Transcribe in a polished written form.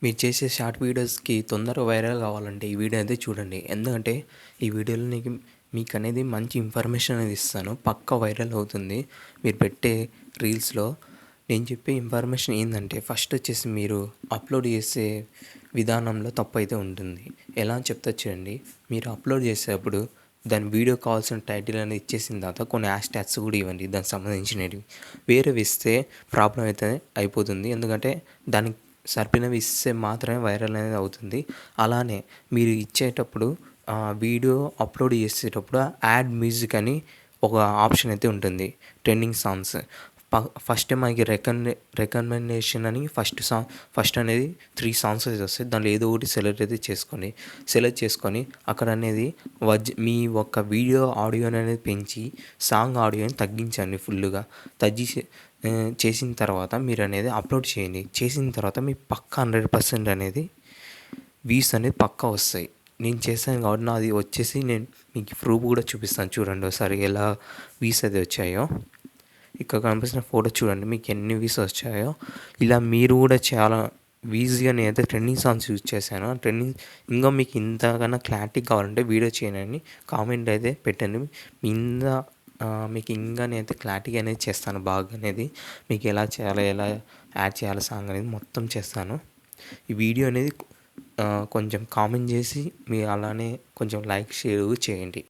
మీరు చేసే షార్ట్ వీడియోస్‌కి తొందరగా వైరల్ కావాలంటే ఈ వీడియో అయితే చూడండి. ఎందుకంటే ఈ వీడియోలో మీకనేది మంచి ఇన్ఫర్మేషన్ అనేది ఇస్తాను. పక్కా వైరల్ అవుతుంది. మీరు పెట్టే రీల్స్‌లో నేను చెప్పే ఇన్ఫర్మేషన్ ఏందంటే ఫస్ట్ వచ్చేసి మీరు అప్లోడ్ చేసే విధానంలో తప్పైతే ఉంటుంది. ఎలా అని చెప్తా చూడండి. మీరు అప్లోడ్ చేసేటప్పుడు దాని వీడియో కావాల్సిన టైటిల్ అనేది ఇచ్చేసిన తర్వాత కొన్ని హ్యాష్ ట్యాగ్స్ కూడా ఇవ్వండి దానికి సంబంధించినవి. వేరేవి ఇస్తే ప్రాబ్లమ్ అయితే అయిపోతుంది. ఎందుకంటే దానికి సరిపోయినవి ఇస్తే మాత్రమే వైరల్ అనేది అవుతుంది. అలానే మీరు ఇచ్చేటప్పుడు వీడియో అప్లోడ్ చేసేటప్పుడు యాడ్ మ్యూజిక్ అని ఒక ఆప్షన్ అయితే ఉంటుంది. ట్రెండింగ్ సాంగ్స్ ఫస్ట్ మనకి రికమెండేషన్ అని ఫస్ట్ అనేది 3 సాంగ్స్ అయితే వస్తాయి. దాంట్లో ఏదో ఒకటి సెలెక్ట్ చేసుకొని అక్కడ అనేది మీ ఒక్క వీడియో ఆడియో అనేది పెంచి సాంగ్ ఆడియోని తగ్గించండి ఫుల్లుగా. తగ్గించి చేసిన తర్వాత మీరు అనేది అప్లోడ్ చేయండి. చేసిన తర్వాత మీ పక్కా 100% అనేది వ్యూస్ అనేది పక్కా వస్తాయి. నేను చేశాను కాబట్టి నాది వచ్చేసి నేను మీకు ప్రూఫ్ కూడా చూపిస్తాను చూడండి ఒకసారి ఎలా వ్యూస్ అయితే వచ్చాయో. ఇక్కడ కనిపిస్తున్న ఫోటో చూడండి మీకు ఎన్ని వ్యూస్ వచ్చాయో. ఇలా మీరు కూడా చాలా ఈజీగా నేనైతే ట్రెండింగ్ సాంగ్స్ యూజ్ చేశాను. ఇంకా మీకు ఇంతకన్నా క్లారిటీ కావాలంటే వీడియో చేయనని కామెంట్ అయితే పెట్టండి. ఇంత మీకు ఇంకా నేనైతే క్లారిటీగా అనేది చేస్తాను బాగా అనేది. మీకు ఎలా చేయాలో ఎలా యాడ్ చేయాలి సాంగ్ అనేది మొత్తం చేస్తాను. ఈ వీడియో అనేది కొంచెం కామెంట్ చేసి మీరు అలానే కొంచెం లైక్ షేర్ చేయండి.